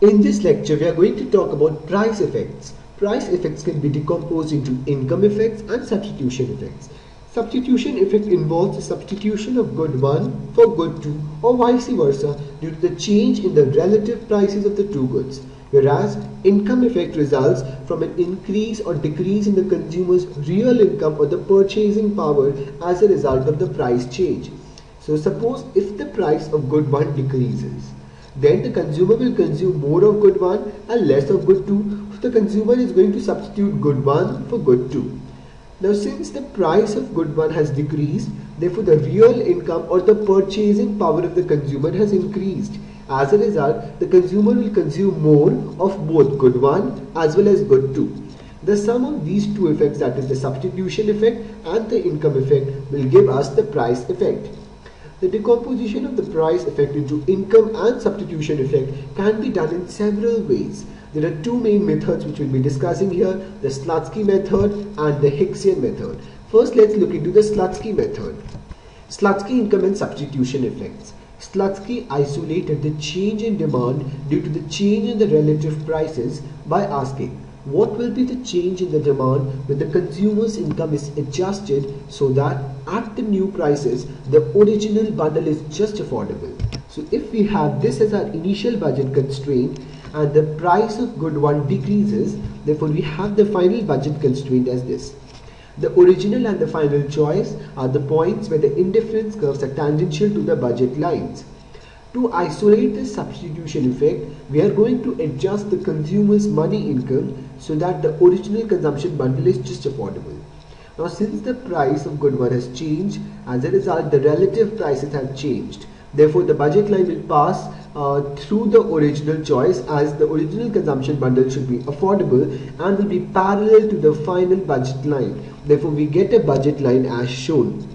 In this lecture, we are going to talk about price effects. Price effects can be decomposed into income effects and substitution effects. Substitution effect involves the substitution of good 1 for good 2 or vice versa due to the change in the relative prices of the two goods. Whereas income effect results from an increase or decrease in the consumer's real income or the purchasing power as a result of the price change. So suppose if the price of good 1 decreases, then the consumer will consume more of good 1 and less of good 2. So the consumer is going to substitute good 1 for good 2. Now since the price of good 1 has decreased, therefore the real income or the purchasing power of the consumer has increased. As a result, the consumer will consume more of both good 1 as well as good 2. The sum of these two effects, that is the substitution effect and the income effect, will give us the price effect. The decomposition of the price effect into income and substitution effect can be done in several ways. There are two main methods which we'll be discussing here, the Slutsky method and the Hicksian method. First, let's look into the Slutsky method. Slutsky income and substitution effects. Slutsky isolated the change in demand due to the change in the relative prices by asking, what will be the change in the demand when the consumer's income is adjusted so that at the new prices the original bundle is just affordable. So if we have this as our initial budget constraint and the price of good 1 decreases, therefore we have the final budget constraint as this. The original and the final choice are the points where the indifference curves are tangential to the budget lines. To isolate the substitution effect, we are going to adjust the consumer's money income so that the original consumption bundle is just affordable. Now since the price of good 1 has changed, as a result the relative prices have changed. Therefore the budget line will pass through the original choice, as the original consumption bundle should be affordable and will be parallel to the final budget line. Therefore we get a budget line as shown.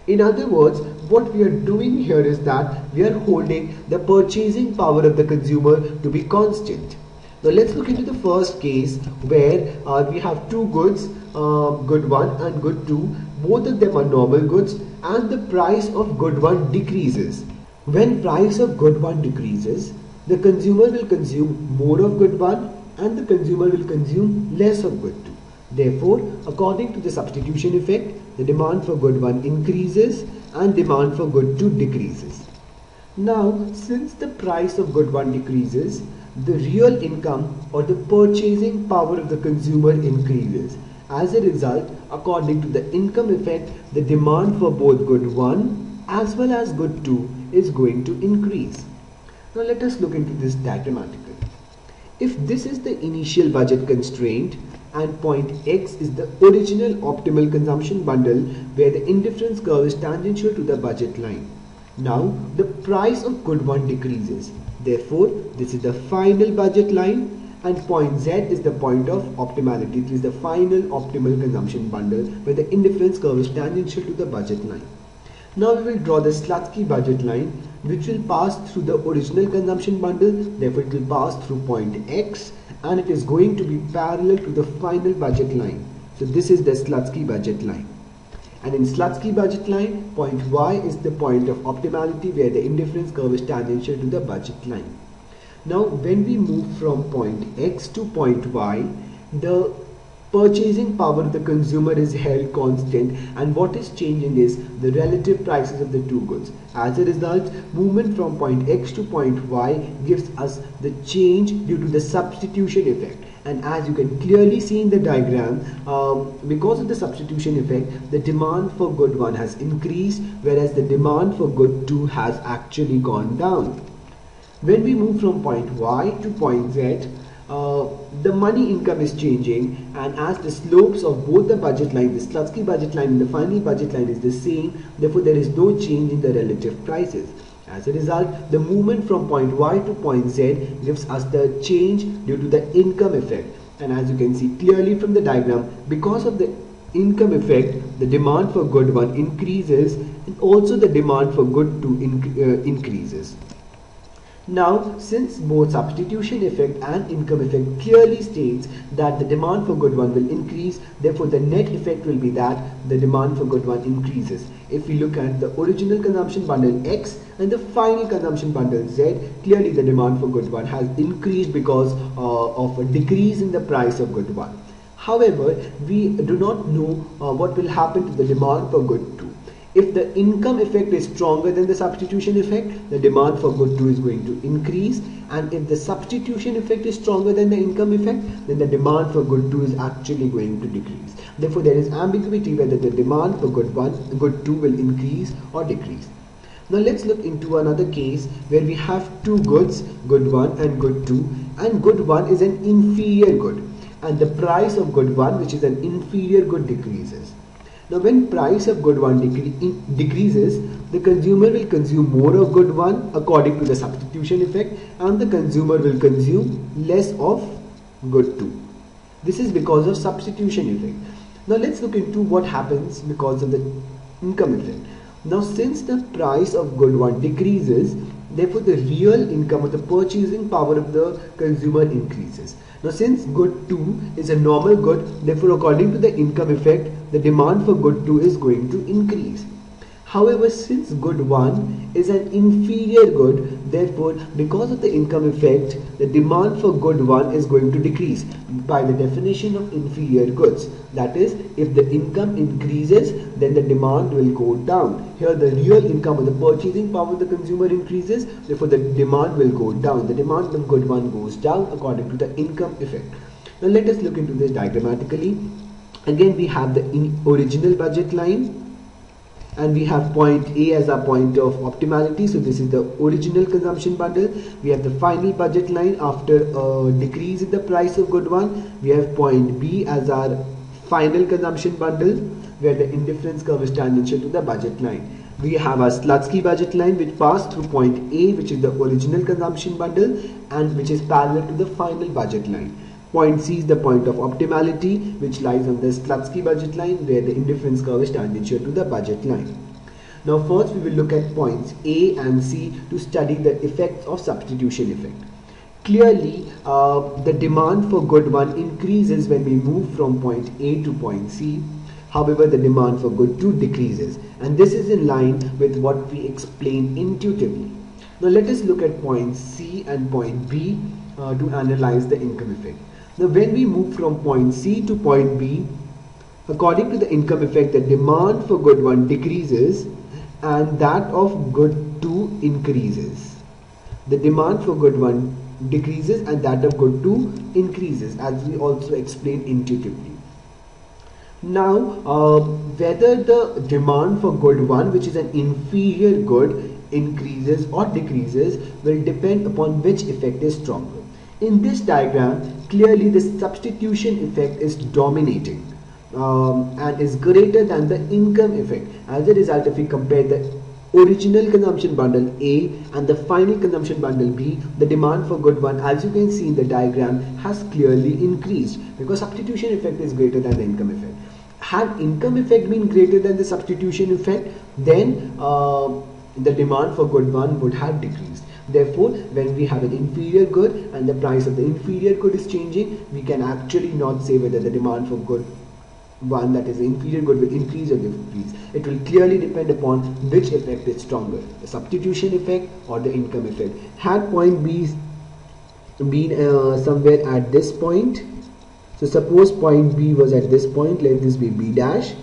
In other words, what we are doing here is that we are holding the purchasing power of the consumer to be constant. Now let's look into the first case where we have two goods, good 1 and good 2. Both of them are normal goods and the price of good 1 decreases. When price of good 1 decreases, the consumer will consume more of good 1 and the consumer will consume less of good 2. Therefore, according to the substitution effect, the demand for good 1 increases and demand for good 2 decreases. Now, since the price of good 1 decreases, the real income or the purchasing power of the consumer increases. As a result, according to the income effect, the demand for both good 1 as well as good 2 is going to increase. Now let us look into this diagrammatically. If this is the initial budget constraint and point X is the original optimal consumption bundle where the indifference curve is tangential to the budget line. Now the price of good 1 decreases. Therefore, this is the final budget line and point Z is the point of optimality. It is the final optimal consumption bundle where the indifference curve is tangential to the budget line. Now we will draw the Slutsky budget line which will pass through the original consumption bundle. Therefore, it will pass through point X and it is going to be parallel to the final budget line. So this is the Slutsky budget line. And in Slutsky budget line, point Y is the point of optimality where the indifference curve is tangential to the budget line. Now when we move from point X to point Y, the purchasing power of the consumer is held constant and what is changing is the relative prices of the two goods. As a result, movement from point X to point Y gives us the change due to the substitution effect. And as you can clearly see in the diagram, because of the substitution effect, the demand for good 1 has increased whereas the demand for good 2 has actually gone down. When we move from point Y to point Z, the money income is changing, and as the slopes of both the budget line, the Slutsky budget line and the final budget line is the same, therefore there is no change in the relative prices. As a result, the movement from point Y to point Z gives us the change due to the income effect. And as you can see clearly from the diagram, because of the income effect, the demand for good 1 increases and also the demand for good 2 increases. Now, since both substitution effect and income effect clearly states that the demand for good 1 will increase, therefore the net effect will be that the demand for good 1 increases. If we look at the original consumption bundle X and the final consumption bundle Z, clearly the demand for good 1 has increased because of a decrease in the price of good 1. However, we do not know what will happen to the demand for good 2. If the income effect is stronger than the substitution effect, the demand for good 2 is going to increase, and if the substitution effect is stronger than the income effect, then the demand for good 2 is actually going to decrease. Therefore, there is ambiguity whether the demand for good 2 will increase or decrease. Now let's look into another case where we have two goods, good 1 and good 2, and good 1 is an inferior good, and the price of good 1, which is an inferior good, decreases. Now when price of good 1 decreases, the consumer will consume more of good 1 according to the substitution effect, and the consumer will consume less of good 2. This is because of substitution effect. Now let's look into what happens because of the income effect. Now since the price of good 1 decreases, therefore the real income or the purchasing power of the consumer increases. Now since good 2 is a normal good, therefore according to the income effect, the demand for good 2 is going to increase. However, since good 1 is an inferior good, therefore because of the income effect, the demand for good 1 is going to decrease by the definition of inferior goods. That is, if the income increases, then the demand will go down. Here the real income or the purchasing power of the consumer increases, therefore the demand will go down. The demand of good 1 goes down according to the income effect. Now let us look into this diagrammatically. Again, we have the original budget line, and we have point A as our point of optimality. So this is the original consumption bundle. We have the final budget line after a decrease in the price of good 1. We have point B as our final consumption bundle, where the indifference curve is tangential to the budget line. We have our Slutsky budget line which passed through point A, which is the original consumption bundle, and which is parallel to the final budget line. Point C is the point of optimality, which lies on the Slutsky budget line, where the indifference curve is tangential to the budget line. Now first we will look at points A and C to study the effects of substitution effect. Clearly, the demand for good 1 increases when we move from point A to point C. However, the demand for good 2 decreases, and this is in line with what we explained intuitively. Now let us look at point C and point B to analyze the income effect. Now when we move from point C to point B, according to the income effect, the demand for good 1 decreases and that of good 2 increases. The demand for good 1 decreases and that of good 2 increases, as we also explained intuitively. Now whether the demand for good 1, which is an inferior good, increases or decreases will depend upon which effect is stronger. In this diagram, clearly the substitution effect is dominating and is greater than the income effect. As a result, if we compare the original consumption bundle A and the final consumption bundle B, the demand for good 1, as you can see in the diagram, has clearly increased because substitution effect is greater than the income effect. Had income effect been greater than the substitution effect, then the demand for good 1 would have decreased. Therefore, when we have an inferior good and the price of the inferior good is changing, we can actually not say whether the demand for good 1, that is the inferior good, will increase or decrease. It will clearly depend upon which effect is stronger, the substitution effect or the income effect. Had point B been somewhere at this point, so suppose point B was at this point, let this be B dash,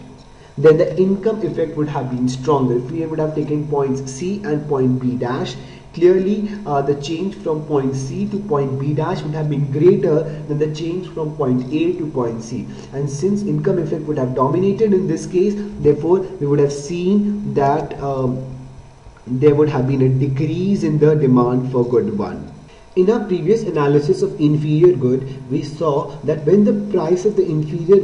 then the income effect would have been stronger. If we would have taken points C and point B dash, clearly the change from point C to point B dash would have been greater than the change from point A to point C. And since income effect would have dominated in this case, therefore we would have seen that there would have been a decrease in the demand for good 1. In our previous analysis of inferior good, we saw that when the price of the inferior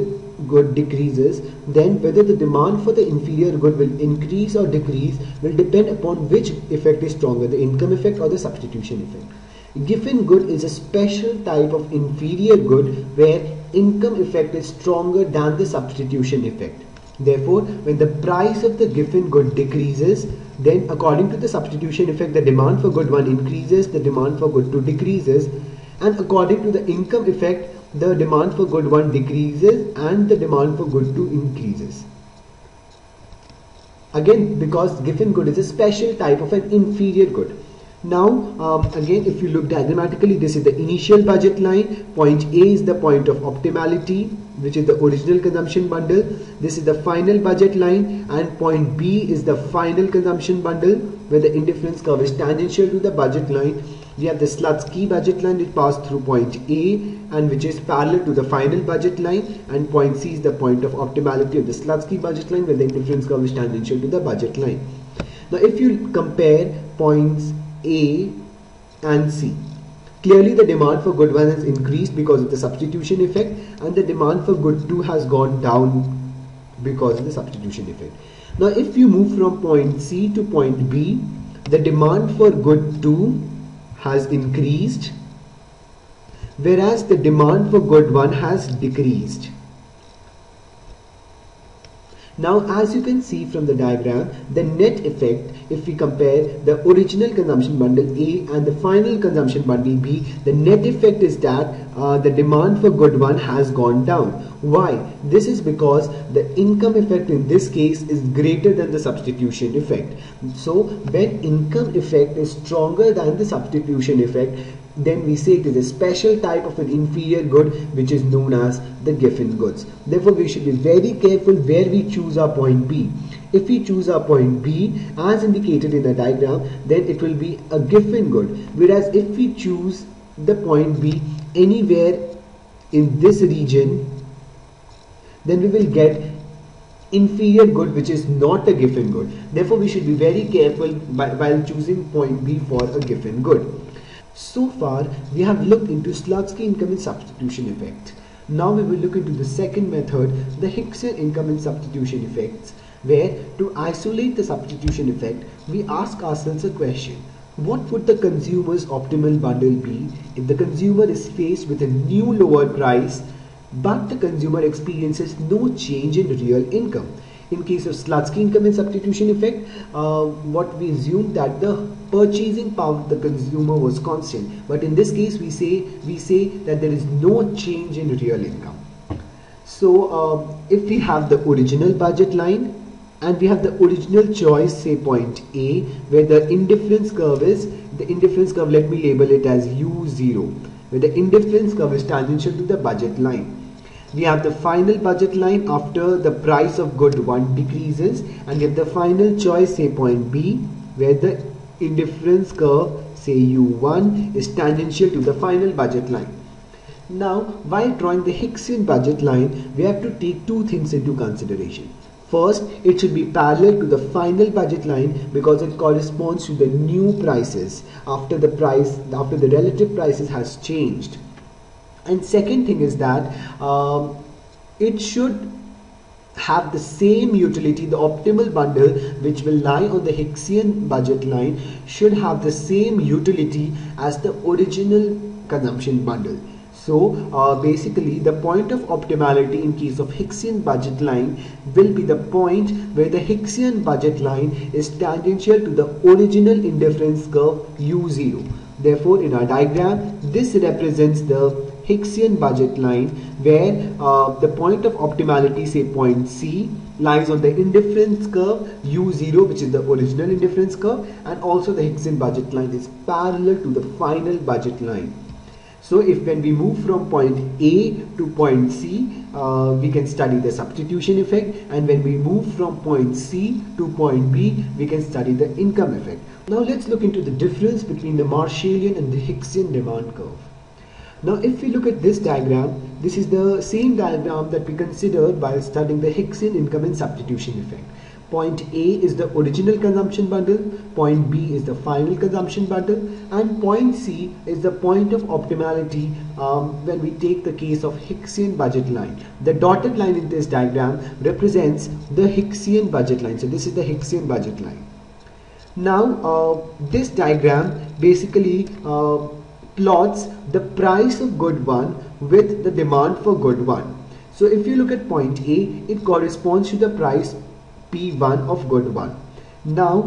good decreases, then whether the demand for the inferior good will increase or decrease will depend upon which effect is stronger, the income effect or the substitution effect. Giffen good is a special type of inferior good where income effect is stronger than the substitution effect. Therefore, when the price of the given good decreases, then according to the substitution effect, the demand for good 1 increases, the demand for good 2 decreases, and according to the income effect, the demand for good 1 decreases and the demand for good 2 increases. Again, because given good is a special type of an inferior good. Now, again, if you look diagrammatically, this is the initial budget line. Point A is the point of optimality, which is the original consumption bundle. This is the final budget line, and point B is the final consumption bundle, where the indifference curve is tangential to the budget line. We have the Slutsky budget line which passed through point A and which is parallel to the final budget line, and point C is the point of optimality of the Slutsky budget line, where the indifference curve is tangential to the budget line. Now, if you compare points A and C, clearly the demand for good 1 has increased because of the substitution effect, and the demand for good 2 has gone down because of the substitution effect. Now, if you move from point C to point B, the demand for good 2 has increased, whereas the demand for good 1 has decreased. Now, as you can see from the diagram, the net effect, if we compare the original consumption bundle A and the final consumption bundle B, the net effect is that the demand for good 1 has gone down. Why? This is because the income effect in this case is greater than the substitution effect. So, when income effect is stronger than the substitution effect, then we say it is a special type of an inferior good which is known as the Giffen goods. Therefore, we should be very careful where we choose our point B. If we choose our point B as indicated in the diagram, then it will be a Giffen good. Whereas if we choose the point B anywhere in this region, then we will get inferior good which is not a Giffen good. Therefore, we should be very careful while choosing point B for a Giffen good. So far, we have looked into Slutsky income and substitution effect. Now we will look into the second method, the Hicksian income and substitution effects, where to isolate the substitution effect, we ask ourselves a question. What would the consumer's optimal bundle be if the consumer is faced with a new lower price, but the consumer experiences no change in real income? In case of Slutsky income and substitution effect, what we assume that the purchasing power of the consumer was constant, but in this case we say that there is no change in real income. So if we have the original budget line and we have the original choice, say point A, where the indifference curve is, let me label it as U0, where the indifference curve is tangential to the budget line. We have the final budget line after the price of good 1 decreases, and we have the final choice, say point B, where the indifference curve, say U1, is tangential to the final budget line. Now, while drawing the Hicksian budget line, we have to take two things into consideration. First, it should be parallel to the final budget line because it corresponds to the new prices after the relative prices has changed. And second thing is that it should have the same utility. The optimal bundle which will lie on the Hicksian budget line should have the same utility as the original consumption bundle. So basically the point of optimality in case of Hicksian budget line will be the point where the Hicksian budget line is tangential to the original indifference curve U0. Therefore, in our diagram, this represents the Hicksian budget line where the point of optimality, say point C, lies on the indifference curve U0, which is the original indifference curve, and also the Hicksian budget line is parallel to the final budget line. So if when we move from point A to point C, we can study the substitution effect, and when we move from point C to point B, we can study the income effect. Now let's look into the difference between the Marshallian and the Hicksian demand curve. Now if we look at this diagram, this is the same diagram that we considered while studying the Hicksian income and substitution effect. Point A is the original consumption bundle, point B is the final consumption bundle, and point C is the point of optimality when we take the case of Hicksian budget line. The dotted line in this diagram represents the Hicksian budget line. So this is the Hicksian budget line. Now this diagram basically plots the price of good 1 with the demand for good 1. So if you look at point A, it corresponds to the price P1 of good 1. Now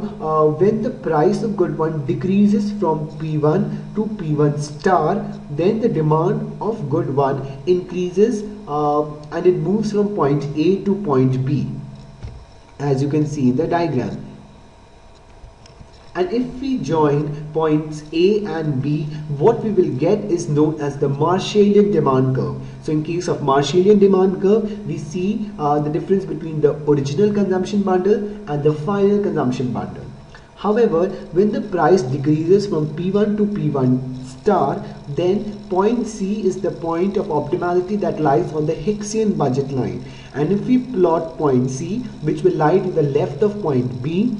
when the price of good 1 decreases from P1 to P1 star, then the demand of good 1 increases and it moves from point A to point B, as you can see in the diagram. And if we join points A and B, what we will get is known as the Marshallian demand curve. So in case of Marshallian demand curve, we see the difference between the original consumption bundle and the final consumption bundle. However, when the price decreases from P1 to P1 star, then point C is the point of optimality that lies on the Hicksian budget line. And if we plot point C, which will lie to the left of point B,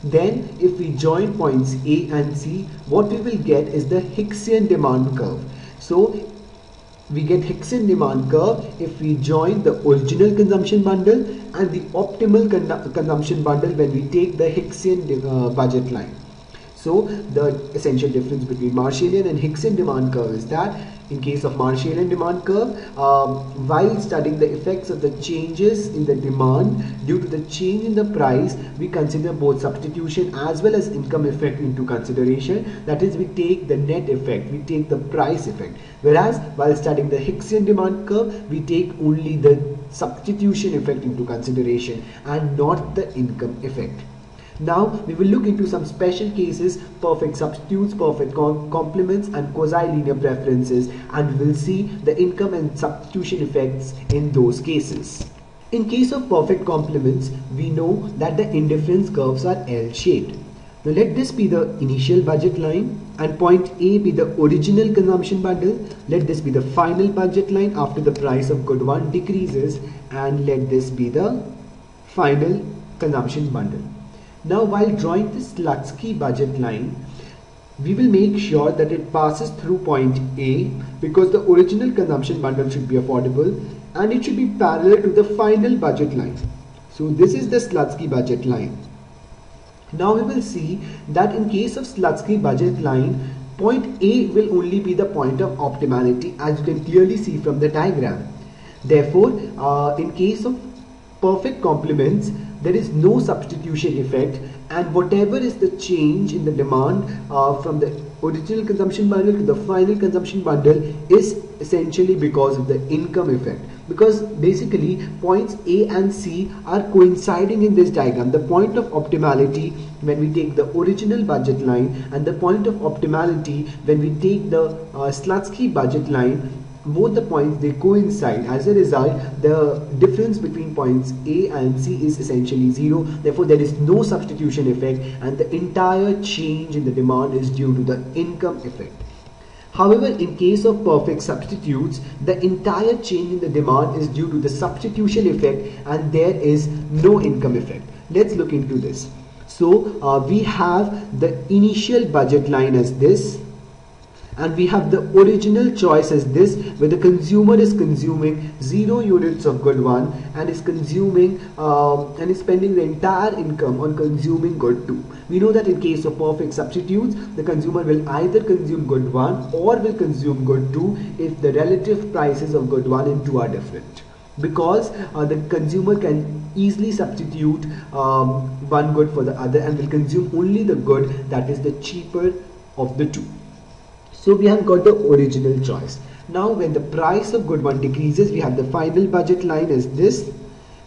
then if we join points A and C, what we will get is the Hicksian demand curve. So we get Hicksian demand curve if we join the original consumption bundle and the optimal consumption bundle when we take the Hicksian budget line. So the essential difference between Marshallian and Hicksian demand curve is that in case of Marshallian demand curve, while studying the effects of the changes in the demand due to the change in the price, we consider both substitution as well as income effect into consideration. That is, we take the net effect, we take the price effect. Whereas while studying the Hicksian demand curve, we take only the substitution effect into consideration and not the income effect. Now we will look into some special cases, perfect substitutes, perfect complements and quasi-linear preferences, and we will see the income and substitution effects in those cases. In case of perfect complements, we know that the indifference curves are L-shaped. Now let this be the initial budget line and point A be the original consumption bundle. Let this be the final budget line after the price of good 1 decreases, and let this be the final consumption bundle. Now while drawing the Slutsky budget line, we will make sure that it passes through point A because the original consumption bundle should be affordable and it should be parallel to the final budget line. So this is the Slutsky budget line. Now we will see that in case of Slutsky budget line, point A will only be the point of optimality, as you can clearly see from the diagram. Therefore, in case of perfect complements, there is no substitution effect, and whatever is the change in the demand from the original consumption bundle to the final consumption bundle is essentially because of the income effect. Because basically points A and C are coinciding in this diagram. The point of optimality when we take the original budget line and the point of optimality when we take the Slutsky budget line, both the points, they coincide. As a result, the difference between points A and C is essentially 0. Therefore, there is no substitution effect and the entire change in the demand is due to the income effect. However, in case of perfect substitutes, the entire change in the demand is due to the substitution effect and there is no income effect. Let's look into this. So, we have the initial budget line as this, and we have the original choice as this, where the consumer is consuming 0 units of good 1 and is consuming and is spending the entire income on consuming good 2. We know that in case of perfect substitutes, the consumer will either consume good 1 or will consume good 2 if the relative prices of good 1 and 2 are different. Because the consumer can easily substitute one good for the other and will consume only the good that is the cheaper of the two. So we have got the original choice. Now when the price of good 1 decreases, we have the final budget line as this,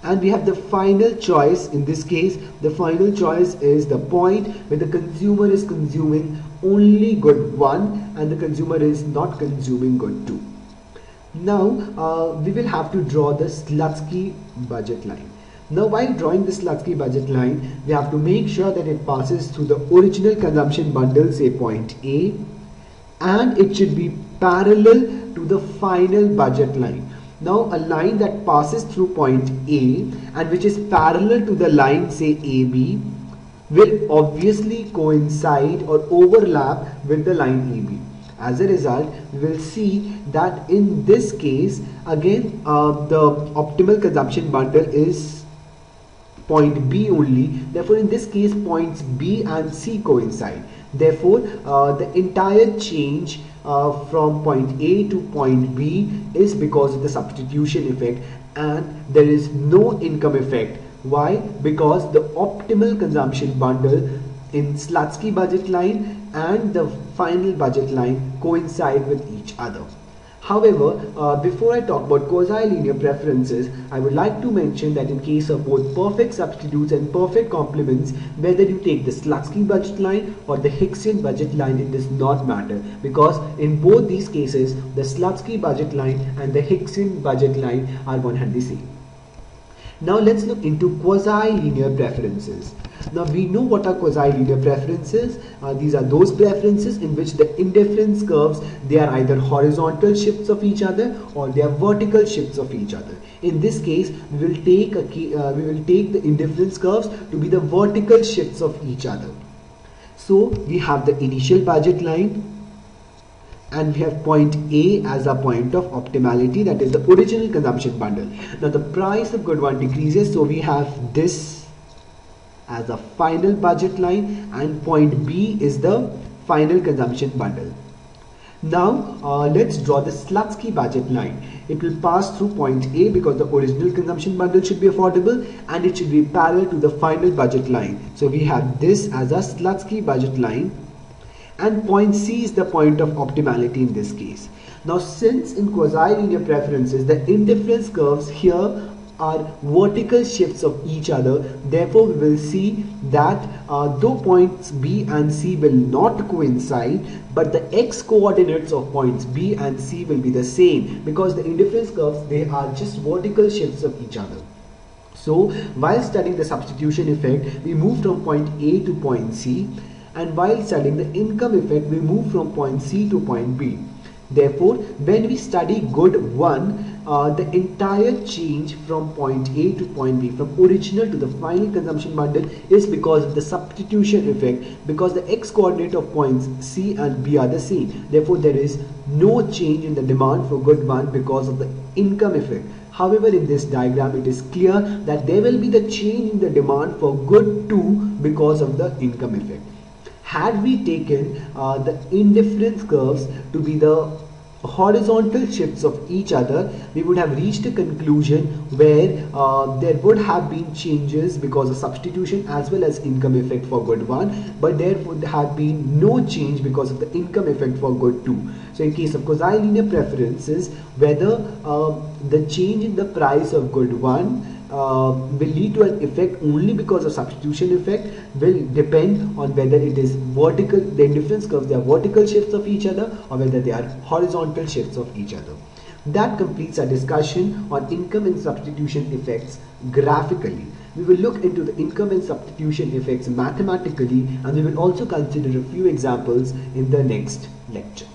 and we have the final choice. In this case, the final choice is the point where the consumer is consuming only good 1 and the consumer is not consuming good 2. Now we will have to draw the Slutsky budget line. Now while drawing the Slutsky budget line, we have to make sure that it passes through the original consumption bundle, say point A, and it should be parallel to the final budget line. Now a line that passes through point A and which is parallel to the line, say AB, will obviously coincide or overlap with the line AB. As a result, we will see that in this case again the optimal consumption bundle is point B only. Therefore in this case points B and C coincide. Therefore, the entire change from point A to point B is because of the substitution effect, and there is no income effect. Why? Because the optimal consumption bundle in Slutsky budget line and the final budget line coincide with each other. However, before I talk about quasi-linear preferences, I would like to mention that in case of both perfect substitutes and perfect complements, whether you take the Slutsky budget line or the Hicksian budget line, it does not matter, because in both these cases, the Slutsky budget line and the Hicksian budget line are one and the same. Now let's look into quasi-linear preferences. Now we know what are quasi-linear preferences. These are those preferences in which the indifference curves, they are either horizontal shifts of each other or they are vertical shifts of each other. In this case, we will take the indifference curves to be the vertical shifts of each other. So we have the initial budget line, and we have point A as a point of optimality, that is the original consumption bundle. Now the price of good one decreases, so we have this as a final budget line, and point B is the final consumption bundle. Now let's draw the Slutsky budget line. It will pass through point A because the original consumption bundle should be affordable and it should be parallel to the final budget line. So we have this as a Slutsky budget line, and point C is the point of optimality in this case. Now since in quasi-linear preferences the indifference curves here are vertical shifts of each other, therefore we will see that though points B and C will not coincide, but the x coordinates of points B and C will be the same, because the indifference curves, they are just vertical shifts of each other. So while studying the substitution effect, we move from point A to point C, and while studying the income effect, we move from point C to point B. Therefore, when we study good 1, the entire change from point A to point B, from original to the final consumption bundle, is because of the substitution effect, because the x coordinate of points C and B are the same. Therefore, there is no change in the demand for good 1 because of the income effect. However, in this diagram, it is clear that there will be the change in the demand for good 2 because of the income effect. Had we taken the indifference curves to be the horizontal shifts of each other, we would have reached a conclusion where there would have been changes because of substitution as well as income effect for good 1, but there would have been no change because of the income effect for good 2. So in case of quasi-linear preferences, whether the change in the price of good 1 will lead to an effect only because of substitution effect will depend on whether it is vertical, the indifference curves, they are vertical shifts of each other, or whether they are horizontal shifts of each other. That completes our discussion on income and substitution effects graphically. We will look into the income and substitution effects mathematically, and we will also consider a few examples in the next lecture.